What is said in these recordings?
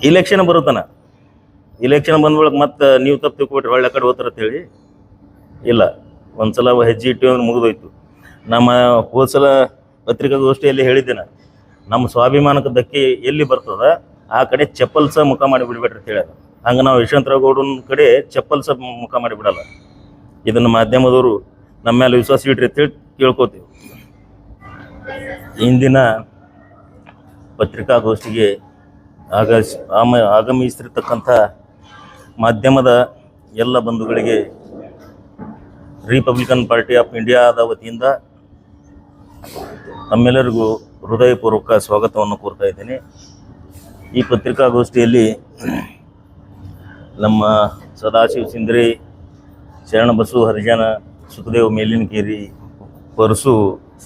Election ಬರುತ್ತಾನ, election ಬಂದ ಬಳಿಕ ಮತ್ತೆ ನೀವು ತಪ್ಪು ತಿಳ್ಕೊಬಿಟ್ರೆ ಒಳ್ಳೆ ಕಡೆ ಹೋಗ್ತಾರ ಹೇಳಿ ಇಲ್ಲ. ಒಂದ್ಸಲ ಹೆಜ್ಜೆ ಇಟ್ಟು ಅಂದ್ರೆ ಮುಗಿದೋಯ್ತು. ನಮ್ಮ ಹೋದ್ಸಲ ಪತ್ರಿಕಾಗೋಷ್ಠಿಯಲ್ಲಿ ಹೇಳಿದ್ದೇನೆ, ನಮ್ಮ ಸ್ವಾಭಿಮಾನಕ್ಕೆ ಧಕ್ಕೆ ಎಲ್ಲಿ ಬರ್ತದ ಆ ಕಡೆ ಚಪ್ಪಲ್ ಸಹ ಮುಖ ಮಾಡಿ ಬಿಡ್ಬೇಡ್ರಿ ಅಂತ ಹೇಳ್ಯಾರ. ಹಂಗೆ ನಾವು ಯಶವಂತರಾವ್ ಗೌಡನ ಕಡೆ ಚಪ್ಪಲ್ ಸಹ ಮುಖ ಮಾಡಿ ಬಿಡಲ್ಲ. ಇದನ್ನು ಮಾಧ್ಯಮದವರು ನಮ್ಮ ಮೇಲೆ ವಿಶ್ವಾಸ ಇಡ್ರಿ ಅಂತೇಳಿ ಕೇಳ್ಕೊತೀವಿ. ಇಂದಿನ ಪತ್ರಿಕಾಗೋಷ್ಠಿಗೆ ಆಗಮಿಸಿರ್ತಕ್ಕಂಥ ಮಾಧ್ಯಮದ ಎಲ್ಲ ಬಂಧುಗಳಿಗೆ ರಿಪಬ್ಲಿಕನ್ ಪಾರ್ಟಿ ಆಫ್ ಇಂಡಿಯಾದ ವತಿಯಿಂದ ತಮ್ಮೆಲ್ಲರಿಗೂ ಹೃದಯಪೂರ್ವಕ ಸ್ವಾಗತವನ್ನು ಕೋರ್ತಾ ಇದ್ದೇನೆ. ಈ ಪತ್ರಿಕಾಗೋಷ್ಠಿಯಲ್ಲಿ ನಮ್ಮ ಸದಾಶಿವ ಸಿಂದ್ರಿ, ಶರಣಬಸು ಹರಿಜನ, ಸುಖದೇವ್ ಮೇಲಿನಕೇರಿ, ಪರಸು,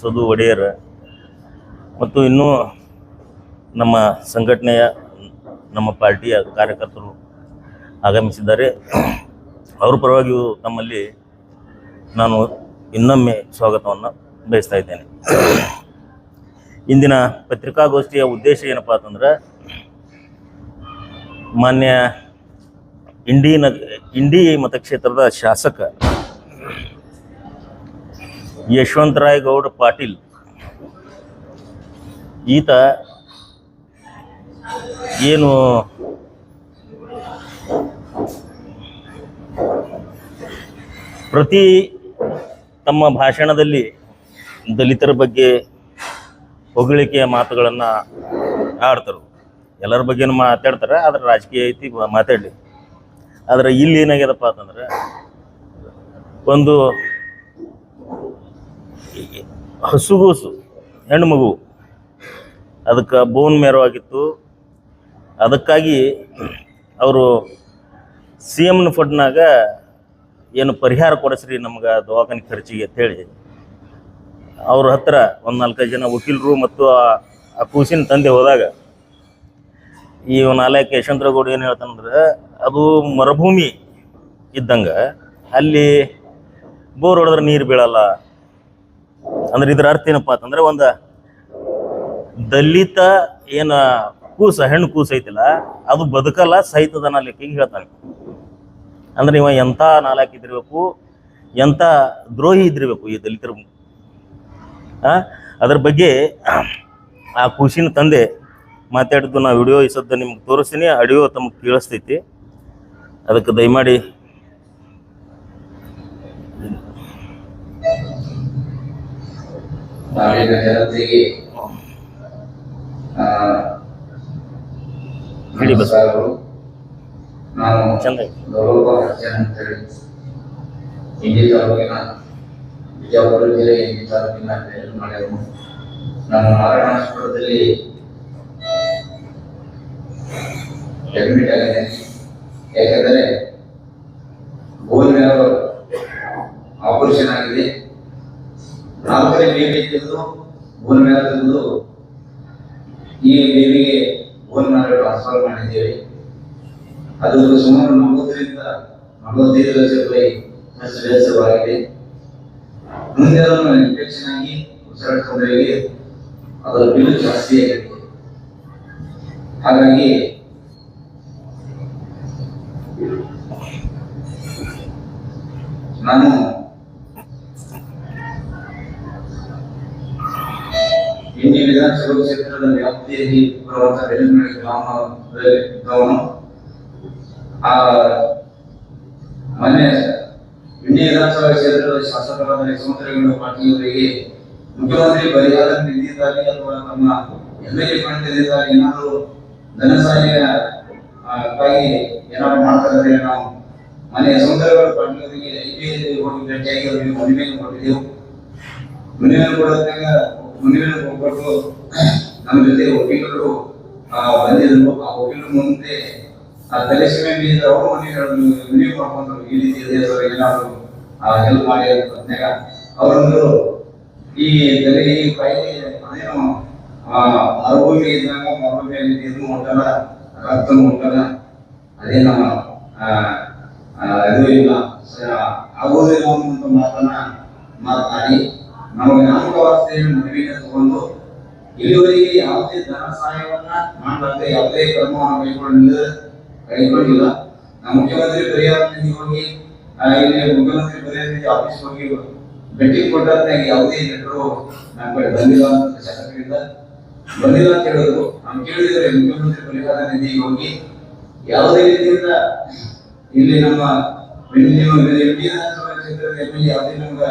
ಸದು ಒಡೆಯರ್ ಮತ್ತು ಇನ್ನೂ ನಮ್ಮ ಸಂಘಟನೆಯ ನಮ್ಮ ಪಾರ್ಟಿಯ ಕಾರ್ಯಕರ್ತರು ಆಗಮಿಸಿದ್ದಾರೆ. ಅವ್ರ ಪರವಾಗಿಯೂ ತಮ್ಮಲ್ಲಿ ನಾನು ಇನ್ನೊಮ್ಮೆ ಸ್ವಾಗತವನ್ನು ಬಯಸ್ತಾ ಇದ್ದೇನೆ. ಇಂದಿನ ಪತ್ರಿಕಾಗೋಷ್ಠಿಯ ಉದ್ದೇಶ ಏನಪ್ಪ ಅಂತಂದ್ರೆ, ಮಾನ್ಯ ಇಂಡಿ ಮತಕ್ಷೇತ್ರದ ಶಾಸಕ ಯಶವಂತರಾಯ್ ಗೌಡ ಪಾಟೀಲ್ ಈತ ಏನು ಪ್ರತಿ ತಮ್ಮ ಭಾಷಣದಲ್ಲಿ ದಲಿತರ ಬಗ್ಗೆ ಹೊಗಳಿಕೆಯ ಮಾತುಗಳನ್ನು ಆಡ್ತಾರೆ. ಎಲ್ಲರ ಬಗ್ಗೆನೂ ಮಾತಾಡ್ತಾರೆ, ಆದರೆ ರಾಜಕೀಯ ಐತಿ ಮಾತಾಡಲಿ. ಆದರೆ ಇಲ್ಲಿ ಏನಾಗ್ಯದಪ್ಪ ಅಂತಂದ್ರೆ, ಒಂದು ಹಸುಗೂಸು ಹೆಣ್ಣು ಮಗು ಅದಕ್ಕೆ ಬೋನ್ ಮೇರವಾಗಿತ್ತು. ಅದಕ್ಕಾಗಿ ಅವರು CMನ ಫಂಡ್ನಾಗ ಏನು ಪರಿಹಾರ ಕೊಡಿಸ್ರಿ ನಮ್ಗೆ ದವಾಖಾನೆ ಖರ್ಚಿಗೆ ಅಂತೇಳಿ ಅವ್ರ ಹತ್ರ ಒಂದು 4-5 ಜನ ವಕೀಲರು ಮತ್ತು ಆ ಕೂಸಿನ ತಂದೆ ಹೋದಾಗ ಈ ನಾಲ್ಕು ಯಶವಂತರಾವ್ ಗೌಡ ಏನು ಹೇಳ್ತಾನಂದ್ರೆ, ಅದು ಮರುಭೂಮಿ ಇದ್ದಂಗೆ ಅಲ್ಲಿ ಬೋರ್ ಹೊಡೆದ್ರೆ ನೀರು ಬೀಳಲ್ಲ ಅಂದ್ರೆ ಇದ್ರ ಅರ್ಥ ಏನಪ್ಪ ಅಂತಂದ್ರೆ, ಒಂದು ದಲಿತ ಏನು ಹೆಣ್ಣು ಕೂಸು ಐತಿಲ್ಲ ಅದು ಬದುಕಲ್ಲ, ಸಹಿತದನ ಲೆಕ್ಕಿಗೆ ಹೇಳ್ತಾನೆ. ಅಂದ್ರೆ ಇವ ಎಂಥ ನಾಲ್ಕು ಇದ್ದಿರ್ಬೇಕು, ಎಂಥ ದ್ರೋಹಿ ಇದ್ದಿರ್ಬೇಕು ಈ ದಲಿತರ. ಅದ್ರ ಬಗ್ಗೆ ಆ ಕೂಸಿನ ತಂದೆ ಮಾತಾಡಿದ್ದು ನಾ ವಿಡಿಯೋ ಈ ಸದ್ದ ನಿಮ್ಗೆ ತೋರಿಸ್ತೀನಿ. ಆಡಿಯೋ ತಮಗೆ ಕೇಳಿಸ್ತೈತಿ, ಅದಕ್ಕೆ ದಯಮಾಡಿ ಹೇಳಿ ಬಸ್. ನಾನು ಚಂದ ಗೌರವ ಅರ್ಜನ್ ಅಂತೇಳಿ ಇಂಡಿ ತಾಲೂಕಿನ ಬಿಜಾಪುರ ಜಿಲ್ಲೆ ಇಂಡಿ ತಾಲೂಕಿನ ಮಾಡಿದನು. ನಾನು ನಾರಾಯಣಾಸ್ಪುರದಲ್ಲಿ ಅಡ್ಮಿಟ್ ಆಗಿದ್ದೇನೆ. ಯಾಕೆಂದರೆ ಬೋನ್ ಮೇಲೆ ಆಪರೇಷನ್ ಆಗಿದೆ. 4ನೇ ಬೇಬಿ ತೆಗೆದು ಬೋನ್ ಮೇಲೆ ತೆಗೆದು ಈ ಬೇಬಿಗೆ ಬೋನ್ ಮೇಲೆ ಟ್ರಾನ್ಸ್ಫರ್ ಮಾಡಿದ್ದೇವೆ. ಅದು ಸುಮಾರು 40-45 ಲಕ್ಷ ರೂಪಾಯಿ ವೆಚ್ಚವಾಗಿದೆ. ಮುಂದೆ ಅದನ್ನು ಇನ್ಫೆಕ್ಷನ್ ಆಗಿ ಉಸಿರಾಟ ತೊಂದರೆಗೆ ಅದರ ಬಿಲ್ ಜಾಸ್ತಿ ಆಗಿದೆ. ಹಾಗಾಗಿ ನಾನು ಇಂಡಿ ವಿಧಾನಸಭಾ ಕ್ಷೇತ್ರದ ವ್ಯಾಪ್ತಿಯಲ್ಲಿ ಬರುವಂತಹ ಬೆಳವಣಿಗೆ ಗ್ರಾಮದವನು. ಮೊನ್ನೆ ಇಂಡಿ ವಿಧಾನಸಭಾ ಕ್ಷೇತ್ರದ ಶಾಸಕರಾದ ಯಶವಂತರಾವ್ ಪಾಟೀಲ್ ಮುಖ್ಯಮಂತ್ರಿ ಪರಿಹಾರ ನಿಧಿಯಿಂದಾಗಿ ಅಥವಾ ನಮ್ಮ MLA ಫಂಡ್ದಿಂದಾಗಿ ಏನಾದರೂ ಧನ ಸಹಾಯಕ್ಕಾಗಿ ಏನಾದ್ರು ಮಾಡ್ತಾರೆ. ನಾವು ಮೊನ್ನೆ ಯಶವಂತರಾವ್ ಪಾಟೀಲ್ ಅವರಿಗೆ IBA ಹೋಗಿ ಭೇಟಿಯಾಗಿ ಅವರಿಗೆ ಮನವಿಯನ್ನು ಕೊಟ್ಟಿದ್ದೆವು. ಮನವಿಯನ್ನು ಕೊಟ್ಟು ನಮ್ಮ ಜೊತೆ ವಕೀಲರು ಬಂದಿದ್ರು. ಆ ವಕೀಲರು ಮುಂದೆ ತಲೆಸೀಮೆ ಮೀದ ಅವರು ಮನವಿ ಮಾಡ್ಕೊಂಡ್ರು, ಈ ರೀತಿ ಇದೆ ಏನಾದ್ರು ಹೆಲ್ಪ್ ಮಾಡಿ ಅಂತಾಗ ಅವರೊಂದು ಈ ಕಾಯಿಲೆ ಅದೇನು ಮರುಭೂಮಿ ಇದ್ದಾಗ ಮರುಭೂಮಿಯಲ್ಲಿ ನೀರು ಮುಟ್ಟಲ್ಲ, ರಕ್ತ ಮುಟ್ಟಲ್ಲ, ಅದೇ ನಮ್ಮ ಇದು ಇಲ್ಲ ಆಗೋದಿಲ್ಲ ಅನ್ನುವಂಥ ಮಾತನ್ನ ಮಾತನಾಡಿ ನಮಗೆ ನಾಮಕಾವಸ್ಥೆಯನ್ನು ಮನವಿಯನ್ನು ತಗೊಂಡು ಇಲ್ಲಿವರೆಗೆ ಯಾವುದೇ ಧನ ಸಹಾಯವನ್ನ ಮಾಡಲಾರ್ದೆ ಯಾವುದೇ ಕ್ರಮವನ್ನು ಕೈಗೊಂಡಿಲ್ಲ. ಮುಖ್ಯಮಂತ್ರಿ ಪರಿಹಾರ ನಿಧಿ ಹೋಗಿ ಇಲ್ಲಿ ಮುಖ್ಯಮಂತ್ರಿ ಪರಿಹಾರ ನಿಧಿ ಆಫೀಸ್ ಹೋಗಿ ಭೇಟಿ ಕೊಟ್ಟಾಗ ಯಾವುದೇ ಲೆಟರು ನಮ್ಮ ಕಡೆ ಬಂದಿಲ್ಲ ಅಂತ ಶಾಸಕರಿಂದ ಬಂದಿಲ್ಲ ಅಂತ ಹೇಳಿದ್ರು. ನಾವು ಕೇಳಿದ್ರೆ ಮುಖ್ಯಮಂತ್ರಿ ಪರಿಹಾರ ನಿಧಿ ಹೋಗಿ ಯಾವುದೇ ರೀತಿಯಿಂದ ಇಲ್ಲಿ ನಮ್ಮ ಕ್ಷೇತ್ರದ ಎಮ್ಮೆಲ್ಯೆ ಯಾವುದೇ ನಮ್ಗೆ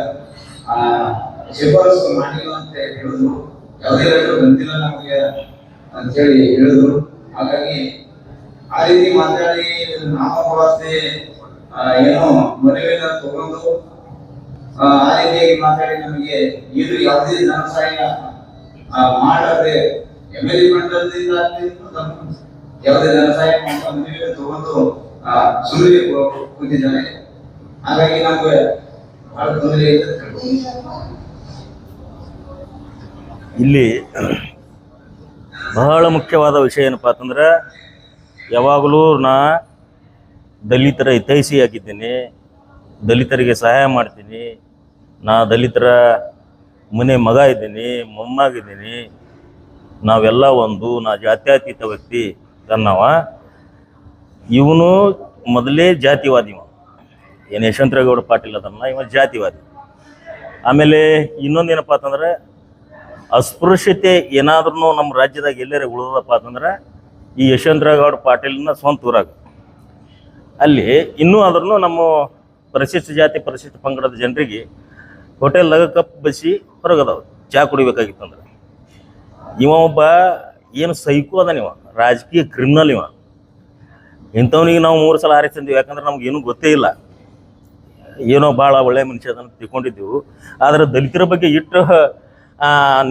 ಶಿಫಾರಸು ಮಾಡಿಲ್ಲ ಅಂತ ಹೇಳಿದ್ರು. ಯಾವುದೇ ಲೆಟರ್ ಬಂದಿಲ್ಲ ನಮಗೆ ಅಂತ ಹೇಳಿ ಹೇಳಿದ್ರು. ಹಾಗಾಗಿ ಆ ರೀತಿ ಮಾತಾಡಿ ನಾಮವಾಸ್ತೆ ಏನೋ ಮನವಿನ ತಗೊಂಡು ಆ ರೀತಿಯಾಗಿ ಮಾತಾಡಿ ನಮಗೆ ಇದು ಯಾವುದೇ ಧನ ಸಹಾಯ ಮಾಡದೆ ಎಮ್ಮೆಲ್ಯೆ ಮಂಡಲದಿಂದ ಯಾವುದೇ ಧನ ಸಹಾಯ ಮನವಿನ ತಗೊಂಡು ಸುಮ್ಮನೆ ಕೂತಿದ್ದಾನೆ. ಹಾಗಾಗಿ ನಮ್ಗೆ ಬಹಳ ತೊಂದರೆ ಇದೆ. ಇಲ್ಲಿ ಬಹಳ ಮುಖ್ಯವಾದ ವಿಷಯ ಏನಪ್ಪ ಅಂತಂದ್ರೆ, ಯಾವಾಗಲೂ ನಾ ದಲಿತರ ಹಿತೈಷಿ ಆಗಿದ್ದೀನಿ, ದಲಿತರಿಗೆ ಸಹಾಯ ಮಾಡ್ತೀನಿ, ನಾ ದಲಿತರ ಮನೆ ಮಗ ಇದ್ದೀನಿ, ಮೊಮ್ಮಗಿದ್ದೀನಿ, ನಾವೆಲ್ಲ ಒಂದು, ನಾ ಜಾತ್ಯತೀತ ವ್ಯಕ್ತಿ ತನ್ನವ. ಇವನು ಮೊದಲೇ ಜಾತಿವಾದಿ. ಏನು ಯಶವಂತರೇಗೌಡ ಪಾಟೀಲ್ ಅದನ್ನ ಇವ ಜಾತಿವಾದಿ. ಆಮೇಲೆ ಇನ್ನೊಂದೇನಪ್ಪ ಅಂತಂದ್ರೆ, ಅಸ್ಪೃಶ್ಯತೆ ಏನಾದ್ರೂ ನಮ್ಮ ರಾಜ್ಯದಾಗ ಎಲ್ಲರೇ ಉಳಿದಪ್ಪ ಅಂತಂದ್ರೆ ಈ ಯಶವಂತರೇಗೌಡ ಪಾಟೀಲ್ನ ಸ್ವಂತ ಊರಾಗ. ಅಲ್ಲಿ ಇನ್ನೂ ಆದ್ರೂ ನಮ್ಮ ಪರಿಶಿಷ್ಟ ಜಾತಿ ಪರಿಶಿಷ್ಟ ಪಂಗಡದ ಜನರಿಗೆ ಹೋಟೆಲ್ದಾಗ ಕಪ್ ಬಸಿ ಹೊರಗದವ ಚಹಾ ಕುಡಿಬೇಕಾಗಿತ್ತಂದ್ರೆ. ಇವ ಒಬ್ಬ ಏನು ಸೈಕೋ ಅದ, ಇವ ರಾಜಕೀಯ ಕ್ರಿಮಿನಲ್. ಇವ ಇಂಥವನಿಗೆ ನಾವು 3 ಸಲ ಹಾರಿಸಿದ್ವಿ. ಯಾಕಂದ್ರೆ ನಮ್ಗೇನು ಗೊತ್ತೇ ಇಲ್ಲ, ಏನೋ ಭಾಳ ಒಳ್ಳೆ ಮನುಷ್ಯ ಅದನ್ನು ತಿಳ್ಕೊಂಡಿದ್ದೆವು. ಆದರೆ ದಲಿತರ ಬಗ್ಗೆ ಇಟ್ಟು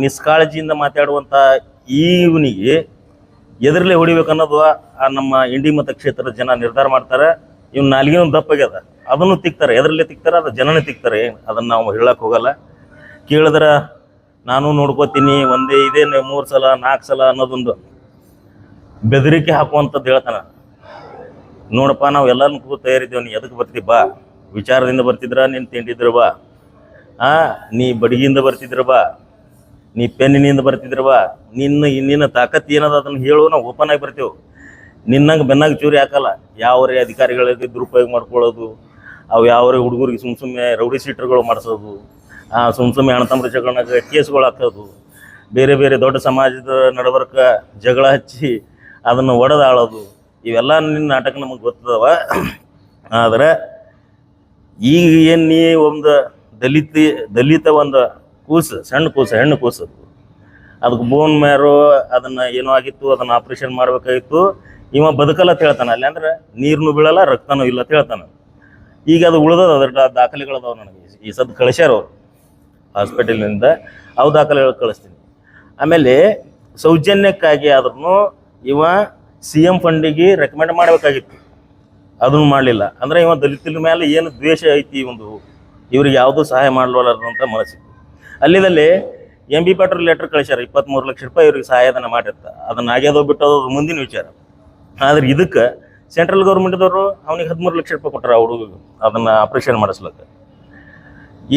ನಿಷ್ಕಾಳಜಿಯಿಂದ ಮಾತಾಡುವಂಥ ಇವನಿಗೆ ಎದರಲ್ಲೇ ಹೊಡಿಬೇಕನ್ನೋದು ನಮ್ಮ ಇಂಡಿ ಮತಕ್ಷೇತ್ರದ ಜನ ನಿರ್ಧಾರ ಮಾಡ್ತಾರೆ. ಇವ್ನ ನಾಲ್ಗಿನ ದಪ್ಪಾಗ್ಯದ, ಅದನ್ನು ತಿಕ್ತಾರೆ. ಎದರಲ್ಲೇ ತಿಕ್ತಾರೆ, ಅದು ಜನನೇ ತಿಕ್ತಾರೆ. ಅದನ್ನು ನಾವು ಹೇಳಕ್ಕೆ ಹೋಗಲ್ಲ. ಕೇಳಿದ್ರೆ ನಾನು ನೋಡ್ಕೋತೀನಿ, ಒಂದೇ ಇದೇ 3 ಸಲ 4 ಸಲ ಅನ್ನೋದೊಂದು ಬೆದರಿಕೆ ಹಾಕುವಂಥದ್ದು ಹೇಳ್ತಾನೆ. ನೋಡಪ್ಪ, ನಾವು ಎಲ್ಲರೂ ತಯಾರಿದ್ದೇವೆ, ನೀ ಎದಕ್ಕೆ ಬರ್ತೀವಿ ಬಾ, ವಿಚಾರದಿಂದ ಬರ್ತಿದ್ರ, ನೀನು ತಿಂಡಿದ್ರ ಬಾ, ನೀ ಬಡಗಿಯಿಂದ ಬರ್ತಿದ್ರ ಬಾ, ನೀ ಪೆನ್ನಿನಿಂದ ಬರ್ತಿದ್ರ ಬಾ, ನಿನ್ನ ತಾಕತ್ ಏನದ ಅದನ್ನು ಹೇಳು, ನಾವು ಓಪನ್ ಆಗಿ ಬರ್ತೇವೆ. ನಿನ್ನಂಗೆ ಬೆನ್ನಾಗ ಚೂರಿ ಹಾಕಲ್ಲ. ಯಾವರೇ ಅಧಿಕಾರಿಗಳಿಗೆ ದುರುಪಯೋಗ ಮಾಡ್ಕೊಳ್ಳೋದು, ಅವು ಯಾವರೇ ಹುಡುಗರಿಗೆ ಸುಮ್ಮನೆ ರೌಡಿ ಶೀಟರ್ಗಳು ಮಾಡಿಸೋದು, ಸುಮ್ಮನೆ ಅಣ್ಣತಮ್ಮರ ಜಗಳನಾಗ ಕೇಸ್ಗಳು ಹಾಕೋದು, ಬೇರೆ ಬೇರೆ ದೊಡ್ಡ ಸಮಾಜದ ನಡವರ್ಕ ಜಗಳ ಹಚ್ಚಿ ಅದನ್ನು ಒಡೆದಾಳೋದು, ಇವೆಲ್ಲ ನಿನ್ನ ನಾಟಕ ನಮಗೆ ಗೊತ್ತದವ. ಆದರೆ ಈಗ ಏನು ನೀ ಒಂದು ದಲಿತ ಒಂದು ಕೂಸು, ಸಣ್ಣ ಕೂಸು, ಹೆಣ್ಣು ಕೂಸು, ಅದಕ್ಕೆ ಬೋನ್ ಮ್ಯಾರೋ ಅದನ್ನು ಏನೋ ಆಗಿತ್ತು, ಅದನ್ನು ಆಪ್ರೇಷನ್ ಮಾಡಬೇಕಾಗಿತ್ತು. ಇವ ಬದುಕಲ್ಲ ಅಂತ ಹೇಳ್ತಾನೆ. ಅಲ್ಲಿ ಅಂದ್ರೆ ನೀರನ್ನು ಬೀಳಲ್ಲ, ರಕ್ತನೂ ಇಲ್ಲ ಅಂತ ಹೇಳ್ತಾನೆ. ಈಗ ಅದು ಉಳ್ದದ, ಅದರ ದಾಖಲೆಗಳದಾವ ನನಗೆ. ಈ ಸದ್ದು ಕಳಿಸ್ಯಾರ ಅವರು ಹಾಸ್ಪಿಟಲ್ನಿಂದ, ಅವು ದಾಖಲೆಗಳು ಕಳಿಸ್ತೀನಿ. ಆಮೇಲೆ ಸೌಜನ್ಯಕ್ಕಾಗಿ ಆದ್ರೂ ಇವ CM ಫಂಡಿಗೆ ರೆಕಮೆಂಡ್ ಮಾಡಬೇಕಾಗಿತ್ತು, ಅದನ್ನು ಮಾಡಲಿಲ್ಲ. ಅಂದರೆ ಇವ ದಲಿತರ ಮೇಲೆ ಏನು ದ್ವೇಷ ಐತಿ, ಇವ್ರಿಗೆ ಯಾವುದೂ ಸಹಾಯ ಮಾಡಲಂತ ಮನಸ್ಸಿತ್ತು. ಅಲ್ಲಿದಲ್ಲಿ MB ಪಾಟೀಲ್ ಲೆಟರ್ ಕಳಿಸ್ಯಾರ, 23 ಲಕ್ಷ ರೂಪಾಯಿ ಇವ್ರಿಗೆ ಸಹಾಯಧನ ಮಾಡಿರ್ತ. ಅದನ್ನು ಆಗ್ಯದೋ ಬಿಟ್ಟೋದು ಮುಂದಿನ ವಿಚಾರ. ಆದ್ರೆ ಇದಕ್ಕೆ ಸೆಂಟ್ರಲ್ ಗೌರ್ಮೆಂಟ್ದವರು ಅವನಿಗೆ 13 ಲಕ್ಷ ರೂಪಾಯಿ ಕೊಟ್ಟಾರ ಹುಡುಗಿಗೆ ಅದನ್ನು ಆಪ್ರೇಷನ್ ಮಾಡಿಸ್ಲಕ್ಕೆ.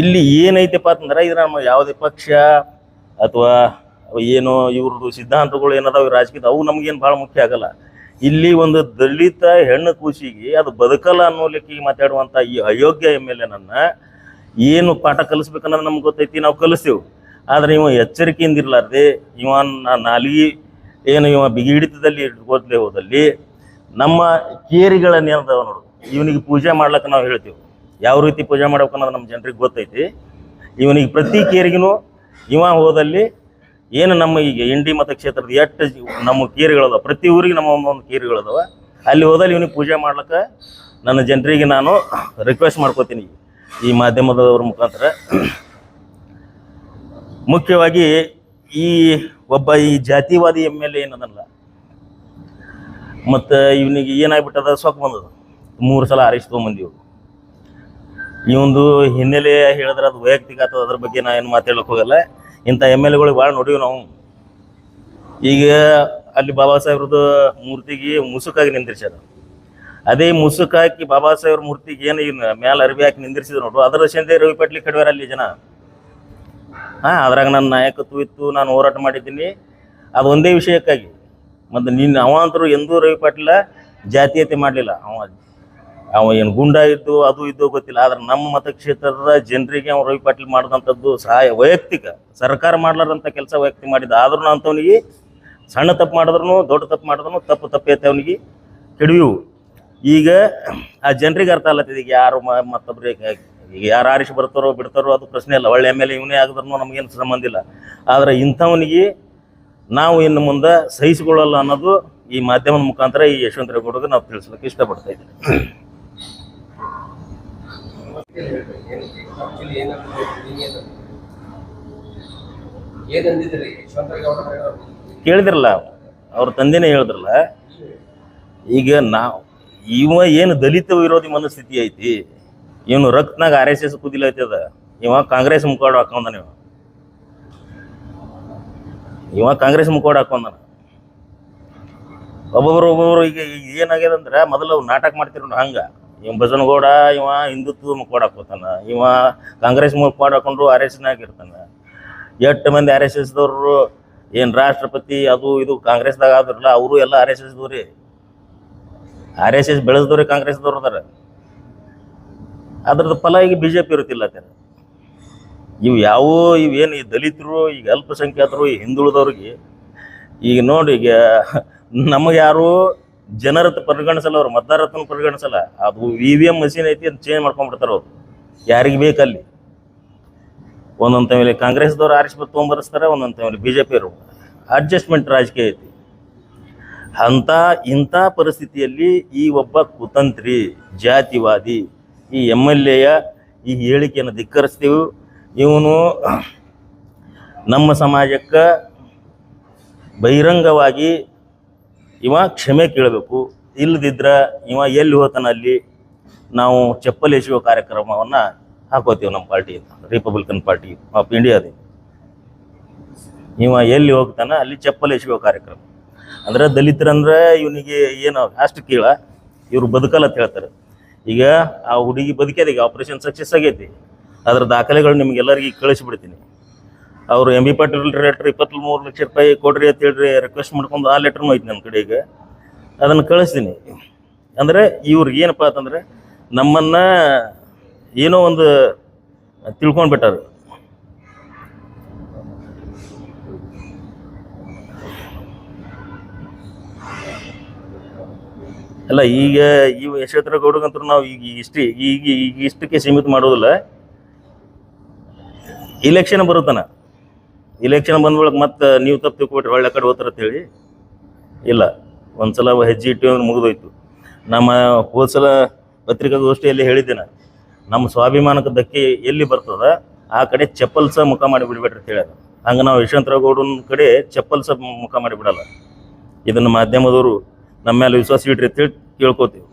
ಇಲ್ಲಿ ಏನೈತಪ್ಪ ಅಂತಂದ್ರೆ, ಇದು ನಮ್ಮ ಯಾವುದೇ ಪಕ್ಷ ಅಥವಾ ಏನೋ ಇವ್ರದ್ದು ಸಿದ್ಧಾಂತಗಳು ಏನದಾವ ರಾಜಕೀಯ, ಅವು ನಮಗೇನು ಭಾಳ ಮುಖ್ಯ ಆಗಲ್ಲ. ಇಲ್ಲಿ ಒಂದು ದಲಿತ ಹೆಣ್ಣು ಕೂಸಿಗೆ ಅದು ಬದುಕಲ್ಲ ಅನ್ನೋ ಲೆಕ್ಕಿಗೆ ಮಾತಾಡುವಂಥ ಈ ಅಯೋಗ್ಯ MLA ನನ್ನ ಏನು ಪಾಠ ಕಲಿಸ್ಬೇಕನ್ನೋದು ನಮ್ಗೆ ಗೊತ್ತೈತಿ, ನಾವು ಕಲಿಸ್ತೇವೆ. ಆದರೆ ಇವ ಎಚ್ಚರಿಕೆಯಿಂದ ಇರಲಾರ್ದೆ ಇವ ನಾಲಿಗೆ ಏನು ಇವ ಬಿಗಿ ಹಿಡಿತದಲ್ಲಿ ಇಟ್ಕೋತಲೇ ಹೋದಲ್ಲಿ ನಮ್ಮ ಕೇರಿಗಳನ್ನು ಏನದಾವ ನೋಡು, ಇವನಿಗೆ ಪೂಜೆ ಮಾಡ್ಲಿಕ್ಕೆ ನಾವು ಹೇಳ್ತೇವೆ. ಯಾವ ರೀತಿ ಪೂಜೆ ಮಾಡ್ಬೇಕು ಅನ್ನೋದು ನಮ್ಮ ಜನರಿಗೆ ಗೊತ್ತೈತಿ. ಇವನಿಗೆ ಪ್ರತಿ ಕೇರಿಗೂ ಇವ ಹೋದಲ್ಲಿ ಏನು ನಮ್ಮ ಈಗ ಇಂಡಿ ಮತಕ್ಷೇತ್ರದ ಎಷ್ಟು ನಮ್ಮ ಕೇರಿಗಳದಾವ, ಪ್ರತಿ ಊರಿಗೆ ನಮ್ಮ ಒಂದೊಂದು ಕೇರಿಗಳದಾವ. ಅಲ್ಲಿ ಹೋದಲ್ಲಿ ಇವನಿಗೆ ಪೂಜೆ ಮಾಡ್ಲಿಕ್ಕೆ ನನ್ನ ಜನರಿಗೆ ನಾನು ರಿಕ್ವೆಸ್ಟ್ ಮಾಡ್ಕೋತೀನಿ ಈ ಮಾಧ್ಯಮದವ್ರ ಮುಖಾಂತರ. ಮುಖ್ಯವಾಗಿ ಈ ಜಾತಿವಾದಿ MLA ಏನದಲ್ಲ, ಮತ್ತು ಇವನಿಗೆ ಏನಾಗ್ಬಿಟ್ಟದ, ಸೊಕ್ಕ ಬಂದದ. 3 ಸಲ ಆರಿಸಿ ತೊಗೊಂಬಂದಿವು. ಈ ಒಂದು ಹಿನ್ನೆಲೆ ಹೇಳಿದ್ರೆ ಅದು ವೈಯಕ್ತಿಕ ಆಗ್ತದೆ, ಅದ್ರ ಬಗ್ಗೆ ನಾ ಏನು ಮಾತಾಡೋಕೆ ಹೋಗಲ್ಲ. ಇಂಥ MLAಗಳಿಗೆ ಭಾಳ ನೋಡೀವಿ ನಾವು. ಈಗ ಅಲ್ಲಿ ಬಾಬಾ ಸಾಹೇಬ್ರದ್ದು ಮೂರ್ತಿಗೆ ಮುಸುಕಾಗಿ ನಿಂದಿರ್ಸ್ಯಾರ. ಅದೇ ಮುಸುಕಾಕಿ ಬಾಬಾ ಸಾಹೇಬ್ರ ಮೂರ್ತಿಗೆ ಏನು ಮೇಲೆ ಅರ್ಬಿ ಹಾಕಿ ನಿಂದಿರ್ಸಿದ್ರು ನೋಡ್ರು, ಅದರ ಸಂದೆ ರವಿ ಪಟ್ಲಿ ಕಡಿವಾರ ಅಲ್ಲಿ ಜನ. ಅದ್ರಾಗ ನನ್ನ ನಾಯಕತ್ವ ಇತ್ತು, ನಾನು ಹೋರಾಟ ಮಾಡಿದ್ದೀನಿ. ಅದು ಒಂದೇ ವಿಷಯಕ್ಕಾಗಿ. ಮತ್ತು ಅವ ಅಂತರೂ ಎಂದೂ ರವಿ ಪಾಟೀಲ ಜಾತೀಯತೆ ಮಾಡಲಿಲ್ಲ. ಅವ ಏನು ಗುಂಡ ಇದ್ದು ಅದು ಇದ್ದು ಗೊತ್ತಿಲ್ಲ. ಆದ್ರೆ ನಮ್ಮ ಮತಕ್ಷೇತ್ರದ ಜನರಿಗೆ ಅವ ರವಿ ಪಾಟೀಲ್ ಮಾಡಿದಂಥದ್ದು ಸಹಾಯ ವೈಯಕ್ತಿಕ, ಸರ್ಕಾರ ಮಾಡ್ಲಾರಂಥ ಕೆಲಸ ವೈಯಕ್ತಿಕ ಮಾಡಿದ್ದ. ಆದ್ರೂ ಅಂಥವನಿಗೆ ಸಣ್ಣ ತಪ್ಪು ಮಾಡಿದ್ರು ದೊಡ್ಡ ತಪ್ಪು ಮಾಡಿದ್ರು ತಪ್ಪು ಐತೆ ಅವನಿಗೆ ಕೆಡವಿವು. ಈಗ ಆ ಜನರಿಗೆ ಅರ್ಥ ಅಲ್ಲತ್ತಿದೆ. ಈಗ ಯಾರು ಮತ್ತೊಬ್ಬರು ಈಗ ಯಾರು ಆರಿಸಿ ಬರ್ತಾರೋ ಬಿಡ್ತಾರೋ ಅದು ಪ್ರಶ್ನೆ ಇಲ್ಲ. ಒಳ್ಳೆ ಮೇಲೆ ಇವನೇ ಆಗಿದ್ರು ನಮಗೇನು ಸಂಬಂಧ ಇಲ್ಲ. ಆದರೆ ಇಂಥವನಿಗೆ ನಾವು ಇನ್ನು ಮುಂದೆ ಸಹಿಸಿಕೊಳ್ಳಲ್ಲ ಅನ್ನೋದು ಈ ಮಾಧ್ಯಮದ ಮುಖಾಂತರ ಈ ಯಶವಂತರೇಗೌಡಗೆ ನಾವು ತಿಳಿಸ್ಲಿಕ್ಕೆ ಇಷ್ಟಪಡ್ತಾ ಇದ್ದೀವಿ. ಕೇಳಿದ್ರಲ್ಲ, ಅವ್ರ ತಂದೆನೇ ಹೇಳಿದ್ರಲ್ಲ. ಈಗ ಇವ ಏನು ದಲಿತ ವಿರೋಧಿ ಮನಸ್ಥಿತಿ ಐತಿ, ಇವನು ರಕ್ತನಾಗ RSS ಕುದಿಲೈತದ. ಇವ ಕಾಂಗ್ರೆಸ್ ಮುಖವಾಡ ಹಾಕೊಂಡಾನ. ಇವ ಕಾಂಗ್ರೆಸ್ ಮುಖವಾಡ ಹಾಕೊಂಡಾನ. ಒಬ್ಬೊಬ್ರು ಈಗ ಏನಾಗ್ಯದ ಅಂದ್ರೆ, ಮೊದಲು ಅವ್ರು ನಾಟಕ ಮಾಡ್ತಿರೋ ಹಂಗ. ಇವ ಬಸನಗೌಡ ಇವ ಹಿಂದುತ್ವ ಮುಖವಾಡ ಹಾಕೋತಾನ, ಇವ ಕಾಂಗ್ರೆಸ್ ಮುಖವಾಡ ಹಾಕೊಂಡ್ರು RSSನಾಗ ಇರ್ತಾನ. 8 ಮಂದಿ RSSದವ್ರು ಏನು ರಾಷ್ಟ್ರಪತಿ ಅದು ಇದು ಕಾಂಗ್ರೆಸ್ದಾಗ ಆದ್ರಲ್ಲ, ಅವರು ಎಲ್ಲ RSSದವ್ರಿ. RSS ಬೆಳೆಸಿದವ್ರೆ ಕಾಂಗ್ರೆಸ್ದವ್ರು ಅದಾರ. ಅದ್ರದ್ದು ಫಲ ಈಗ BJP ಇರುತ್ತಿಲ್ಲ. ಇವೇನು ಈ ದಲಿತರು, ಈಗ ಅಲ್ಪಸಂಖ್ಯಾತರು, ಈ ಹಿಂದುಳಿದವ್ರಿಗೆ ಈಗ ನೋಡಿ, ಈಗ ನಮಗೆ ಯಾರು ಜನರತ್ತ ಪರಿಗಣಿಸಲ್ಲ, ಅವ್ರು ಮತದಾರತ್ನ ಪರಿಗಣಿಸಲ್ಲ. ಅದು EVM ಮಷೀನ್ ಐತಿ, ಅದು ಚೇಂಜ್ ಮಾಡ್ಕೊಂಡ್ಬಿಡ್ತಾರೆ ಅವ್ರು ಯಾರಿಗೆ ಬೇಕಲ್ಲಿ. ಒಂದೊಂದು ಟೈಮಲ್ಲಿ ಕಾಂಗ್ರೆಸ್ದವ್ರು ಆರಿಸಿ ತೊಗೊಂಬರ್ಸ್ತಾರೆ, ಒಂದೊಂದು ಟೈಮಲ್ಲಿ BJP ಅವರು. ಅಡ್ಜಸ್ಟ್ಮೆಂಟ್ ರಾಜಕೀಯ ಐತಿ. ಇಂಥ ಪರಿಸ್ಥಿತಿಯಲ್ಲಿ ಈ ಒಬ್ಬ ಕುತಂತ್ರಿ ಜಾತಿವಾದಿ ಈ MLA ಈ ಹೇಳಿಕೆಯನ್ನು ಧಿಕ್ಕರಿಸ್ತೀವಿ. ಇವನು ನಮ್ಮ ಸಮಾಜಕ್ಕೆ ಬಹಿರಂಗವಾಗಿ ಕ್ಷಮೆ ಕೇಳಬೇಕು. ಇಲ್ಲದಿದ್ರೆ ಎಲ್ಲಿ ಹೋಗ್ತಾನೆ ಅಲ್ಲಿ ನಾವು ಚಪ್ಪಲಿ ಎಸೆಯುವ ಕಾರ್ಯಕ್ರಮವನ್ನು ಹಾಕೋತೀವಿ. ನಮ್ಮ ಪಾರ್ಟಿ ರಿಪಬ್ಲಿಕನ್ ಪಾರ್ಟಿ ಆಫ್ ಇಂಡಿಯಾದ ಎಲ್ಲಿ ಹೋಗ್ತಾನೆ ಅಲ್ಲಿ ಚಪ್ಪಲಿ ಎಸೆಯುವ ಕಾರ್ಯಕ್ರಮ. ಅಂದ್ರೆ ದಲಿತರಂದ್ರೆ ಇವನಿಗೆ ಏನು ಅಷ್ಟು ಕೀಳ, ಇವರು ಬದುಕಲ್ಲ ಅಂತ ಹೇಳ್ತಾರೆ. ಈಗ ಆ ಹುಡುಗಿ ಬದುಕ್ಯದ, ಈಗ ಆಪರೇಷನ್ ಸಕ್ಸಸ್ ಆಗೈತಿ. ಅದ್ರ ದಾಖಲೆಗಳು ನಿಮ್ಗೆಲ್ಲರಿಗೆ ಕಳಿಸಿಬಿಡ್ತೀನಿ. ಅವರು MB ಪಾಟೀಲ್ ಲೆಟ್ರ್ 23 ಲಕ್ಷ ರೂಪಾಯಿ ಕೊಡ್ರಿ ಅಂತ ಹೇಳ್ರಿ ರಿಕ್ವೆಸ್ಟ್ ಮಾಡ್ಕೊಂಡು ಆ ಲೆಟ್ರ್ನೂ ಐತಿ ನನ್ನ ಕಡೆಗೆ, ಅದನ್ನು ಕಳಿಸ್ತೀನಿ. ಅಂದರೆ ಇವ್ರಿಗೆ ಏನಪ್ಪ ಅಂತಂದರೆ ನಮ್ಮನ್ನು ಏನೋ ಒಂದು ತಿಳ್ಕೊಂಡ್ಬಿಟ್ಟಾರೆ. ಅಲ್ಲ, ಈಗ ಯಶವಂತರೇಗೌಡಗಂತೂ ನಾವು ಈಗ ಇಷ್ಟಕ್ಕೆ ಸೀಮಿತ ಮಾಡೋದಿಲ್ಲ. ಇಲೆಕ್ಷನ್ ಬರುತ್ತಾನ, ಇಲೆಕ್ಷನ್ ಬಂದ್ಬಳಕ್ಕೆ ಮತ್ತೆ ನೀವು ತಪ್ಪು ತಿಳ್ಕೊಬಿಟ್ರೆ ಒಳ್ಳೆ ಕಡೆ ಹೋಗ್ತಾರ ಅಂತೇಳಿ ಇಲ್ಲ. ಒಂದ್ಸಲ ಹೆಜ್ಜೆ ಇಟ್ಟು ಅಂದ್ರೆ ಮುಗಿದೋಯ್ತು. ನಮ್ಮ ಹೋದ್ಸಲ ಪತ್ರಿಕಾಗೋಷ್ಠಿಯಲ್ಲಿ ಹೇಳಿದ್ದೇನೆ, ನಮ್ಮ ಸ್ವಾಭಿಮಾನಕ್ಕೆ ಧಕ್ಕೆ ಎಲ್ಲಿ ಬರ್ತದ ಆ ಕಡೆ ಚಪ್ಪಲ್ಸ ಮುಖ ಮಾಡಿ ಬಿಡ್ಬೇಡ್ರಿ ಅಂತ ಹೇಳ್ಯಾರ. ಹಂಗೆ ನಾವು ಯಶವಂತರೇಗೌಡನ ಕಡೆ ಚಪ್ಪಲ್ಸ ಮುಖ ಮಾಡಿ ಬಿಡಲ್ಲ. ಇದನ್ನು ಮಾಧ್ಯಮದವರು ನಮ್ಮ ಮೇಲೆ ವಿಶ್ವಾಸ ಇಟ್ರಿ ಅಂತೇಳಿ ಕೇಳ್ಕೊತೀವಿ.